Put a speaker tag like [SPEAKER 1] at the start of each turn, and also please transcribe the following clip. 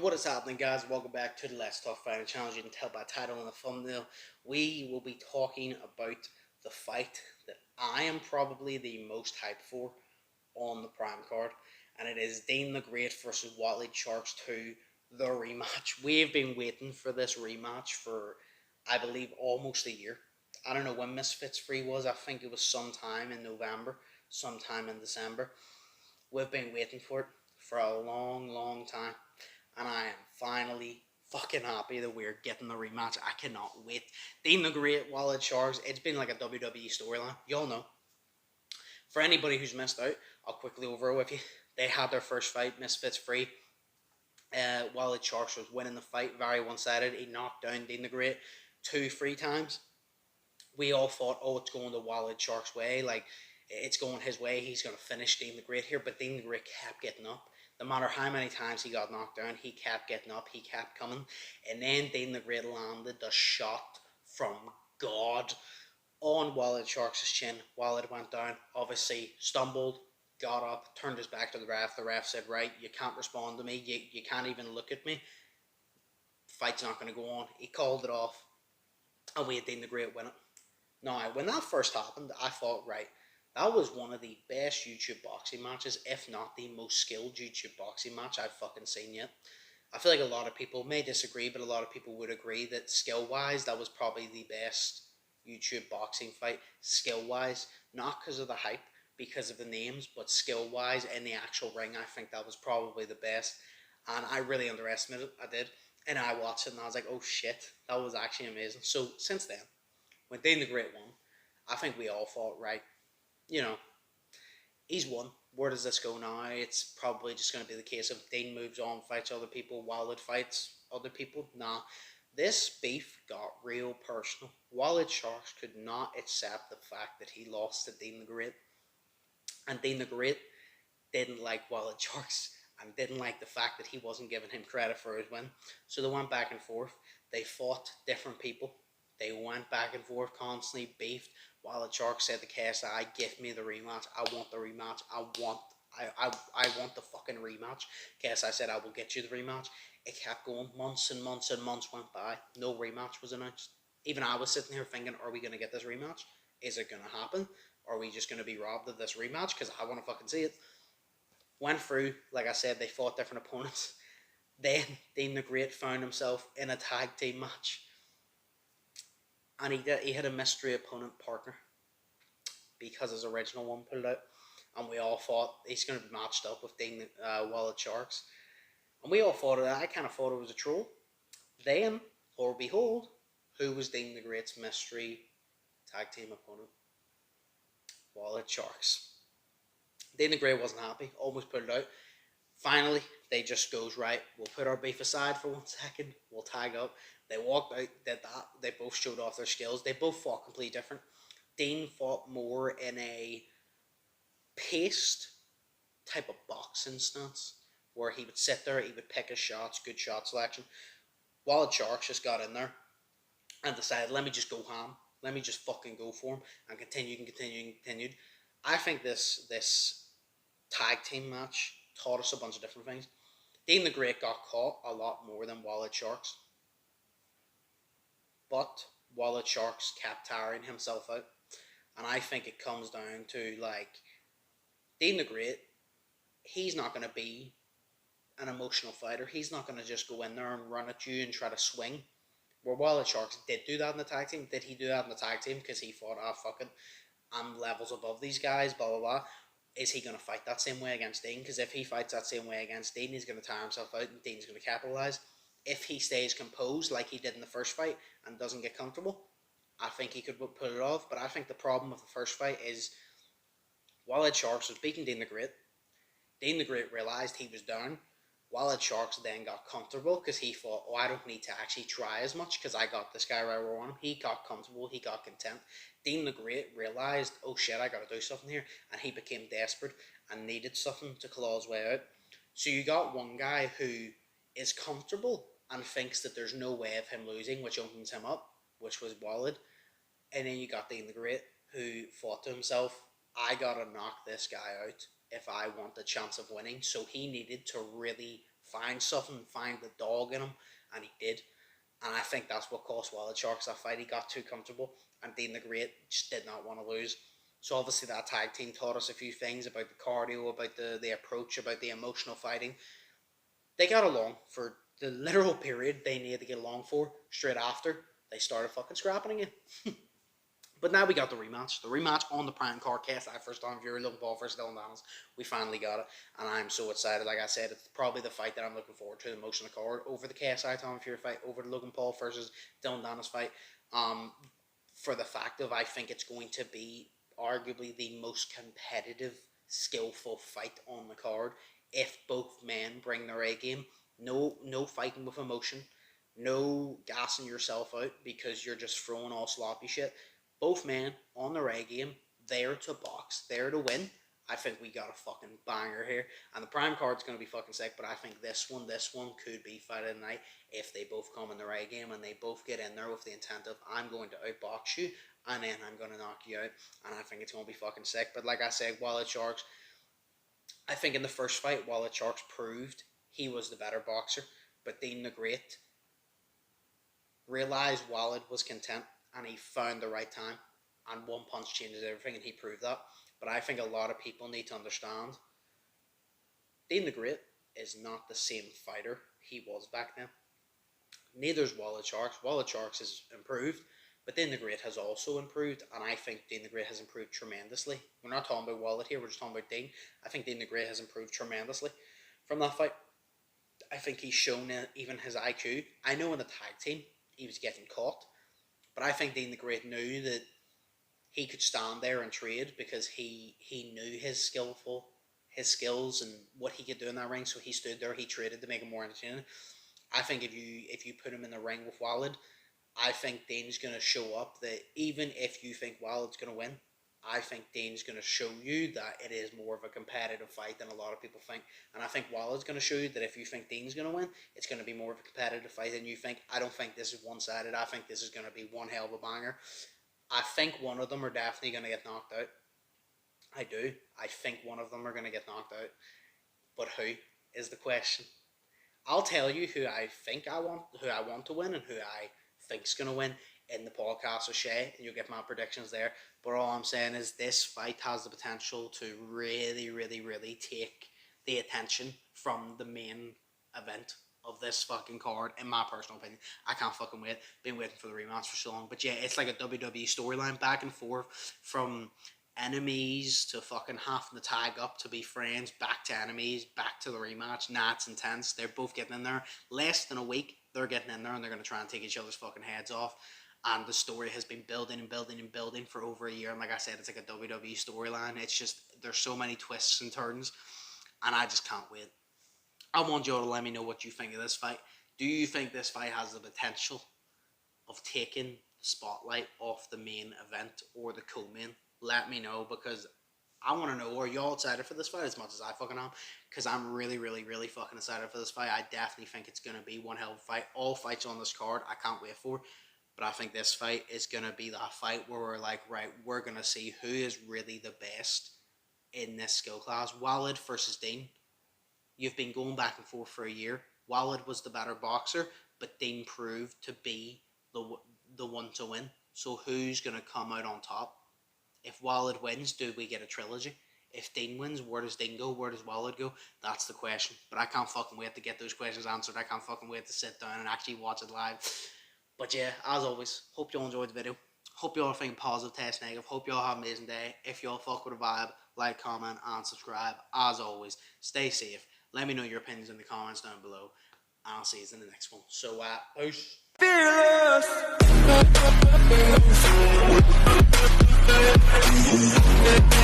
[SPEAKER 1] What is happening, guys? Welcome back to the Let's Talk Fighting channel. You can tell by title and the thumbnail. We will be talking about the fight that I am probably the most hyped for on the Prime card, and it is Dean the Great versus Wally Sharks 2, the rematch. We have been waiting for this rematch for, I believe, almost a year. I don't know when Misfits Free was. I think it was sometime in November, sometime in December. We've been waiting for it for a long time, and I am finally fucking happy that we're getting the rematch. I cannot wait. Dean the Great, Wallet Sharks, it's been like a WWE storyline. Y'all know. For anybody who's missed out, I'll quickly over it with you. They had their first fight, Misfits Free. Wallet Sharks was winning the fight, very one-sided. He knocked down Dean the Great 2-3 times. We all thought, oh, it's going the Wallet Sharks' way. Like, it's going his way. He's going to finish Dean the Great here. But Dean the Great kept getting up. No matter how many times he got knocked down, he kept getting up. He kept coming. And then Dean the Great landed the shot from God on Wallet Sharks' chin. Wallet went down. Obviously stumbled, got up, turned his back to the ref. The ref said, right, you can't respond to me. You can't even look at me. Fight's not going to go on. He called it off. And we had Dean the Great win it. Now, when that first happened, I thought, right, that was one of the best YouTube boxing matches, if not the most skilled YouTube boxing match I've fucking seen yet. I feel like a lot of people may disagree, but a lot of people would agree that skill-wise, that was probably the best YouTube boxing fight, skill-wise. Not because of the hype, because of the names, but skill-wise, in the actual ring, I think that was probably the best. And I really underestimated it, I did. And I watched it and I was like, oh shit, that was actually amazing. So, since then, when Dean the Great won, I think we all thought, right, you know, he's won. Where does this go now? It's probably just going to be the case of Dean moves on, fights other people, Wallet fights other people. Nah, this beef got real personal. Wallet Sharks could not accept the fact that he lost to Dean the Great. And Dean the Great didn't like Wallet Sharks and didn't like the fact that he wasn't giving him credit for his win. So they went back and forth. They fought different people. They went back and forth, constantly beefed. Wallet Sharks said to KSI, give me the rematch. I want the rematch. I want the fucking rematch. KSI said, I will get you the rematch. It kept going. Months and months and months went by. No rematch was announced. Even I was sitting here thinking, are we going to get this rematch? Is it going to happen? Or are we just going to be robbed of this rematch? Because I want to fucking see it. Went through, like I said, they fought different opponents. Then Dean the Great found himself in a tag team match. And he had a mystery opponent partner because his original one pulled out. And we all thought he's going to be matched up with Dean Wallet Sharks. And we all thought it. I kind of thought it was a troll. Then, or behold, who was Dean the Great's mystery tag team opponent? Wallet Sharks. Dean the Great wasn't happy. Almost pulled out. Finally, they just goes, right, we'll put our beef aside for 1 second. We'll tag up. They walked out, did that. They both showed off their skills. They both fought completely different. Dean fought more in a paced type of boxing stance where he would sit there, he would pick his shots, good shot selection. Wallet Sharks just got in there and decided, let me just go ham. Let me just fucking go for him and continued. I think this tag team match taught us a bunch of different things. Dean the Great got caught a lot more than Wallet Sharks. But Wallet Sharks kept tiring himself out. And I think it comes down to, like, Dean the Great, he's not going to be an emotional fighter. He's not going to just go in there and run at you and try to swing. Where Wallet Sharks did do that in the tag team. Did he do that in the tag team? Because he thought, fuck it, I'm levels above these guys, blah, blah, blah. Is he going to fight that same way against Dean? Because if he fights that same way against Dean, he's going to tire himself out and Dean's going to capitalise. If he stays composed like he did in the first fight and doesn't get comfortable, I think he could pull it off. But I think the problem with the first fight is Wallet Sharks was beating Dean the Great. Dean the Great realised he was down. Wallet Sharks then got comfortable because he thought, I don't need to actually try as much because I got this guy right where I want him. He got comfortable. He got content. Dean the Great realised, oh shit, I got to do something here. And he became desperate and needed something to claw his way out. So you got one guy who is comfortable and thinks that there's no way of him losing, which opens him up, which was Wallet. And then you got Dean the Great, who thought to himself, I gotta knock this guy out if I want the chance of winning. So he needed to really find something, find the dog in him, and he did. And I think that's what cost Wild Sharks that fight. He got too comfortable, and Dean the Great just did not want to lose. So obviously that tag team taught us a few things about the cardio, about the approach, about the emotional fighting. They got along for the literal period they needed to get along for. Straight after, they started fucking scrapping again. But now we got the rematch. The rematch on the Prime Card cast. I first time viewer, Logan Paul versus Dylan Daniels. We finally got it. And I'm so excited. Like I said, it's probably the fight that I'm looking forward to the most on the card. Over the KSI Tom Fury fight. Over the Logan Paul versus Dylan Daniels fight. For the fact of I think it's going to be arguably the most competitive, skillful fight on the card. If both men bring their A game. No fighting with emotion. No gassing yourself out because you're just throwing all sloppy shit. Both men on their A game, there to box, there to win. I think we got a fucking banger here. And the Prime Card's going to be fucking sick, but I think this one could be fight of the night if they both come in their A game and they both get in there with the intent of, I'm going to outbox you and then I'm going to knock you out. And I think it's going to be fucking sick. But like I said, Wallet Sharks, I think in the first fight, Wallet Sharks proved he was the better boxer. But Dean the Great realized Wallet was content. And he found the right time. And one punch changes everything, and he proved that. But I think a lot of people need to understand Dean the Great is not the same fighter he was back then. Neither is Wallet Sharks. Wallet Sharks has improved, but Dean the Great has also improved. And I think Dean the Great has improved tremendously. We're not talking about Wallet here, we're just talking about Dean. I think Dean the Great has improved tremendously from that fight. I think he's shown even his IQ. I know in the tag team, he was getting caught. But I think Dean the Great knew that he could stand there and trade because he knew his skills and what he could do in that ring. So he stood there, he traded to make him more entertaining. I think if you put him in the ring with Walid, I think Dean's going to show up that even if you think Walid's going to win, I think Dean's going to show you that it is more of a competitive fight than a lot of people think. And I think Walid's going to show you that if you think Dean's going to win, it's going to be more of a competitive fight than you think. I don't think this is one-sided. I think this is going to be one hell of a banger. I think one of them are definitely going to get knocked out. I do. I think one of them are going to get knocked out. But who is the question? I'll tell you who I want to win and who I think's going to win in the podcast with Shay, and you'll get my predictions there. But all I'm saying is this fight has the potential to really, really, really take the attention from the main event of this fucking card, in my personal opinion. I can't fucking wait. Been waiting for the rematch for so long. But yeah, it's like a WWE storyline back and forth from enemies to fucking having to tag up to be friends, back to enemies, back to the rematch. Nah, it's intense. They're both getting in there. Less than a week, they're getting in there and they're going to try and take each other's fucking heads off. And the story has been building and building and building for over a year. And like I said, it's like a WWE storyline. It's just, there's so many twists and turns. And I just can't wait. I want you all to let me know what you think of this fight. Do you think this fight has the potential of taking the spotlight off the main event or the co-main? Let me know, because I want to know, are y'all excited for this fight as much as I fucking am? Because I'm really, really, really fucking excited for this fight. I definitely think it's going to be one hell of a fight. All fights on this card, I can't wait for. But I think this fight is going to be that fight where we're like, right, we're going to see who is really the best in this skill class. Walid versus Dean. You've been going back and forth for a year. Walid was the better boxer, but Dean proved to be the one to win. So who's going to come out on top? If Walid wins, do we get a trilogy? If Dean wins, where does Dean go? Where does Walid go? That's the question. But I can't fucking wait to get those questions answered. I can't fucking wait to sit down and actually watch it live. But yeah, as always, hope you all enjoyed the video. Hope you all are feeling positive, test negative. Hope you all have an amazing day. If you all fuck with the vibe, like, comment, and subscribe. As always, stay safe. Let me know your opinions in the comments down below. And I'll see you in the next one. So, peace. Fearless.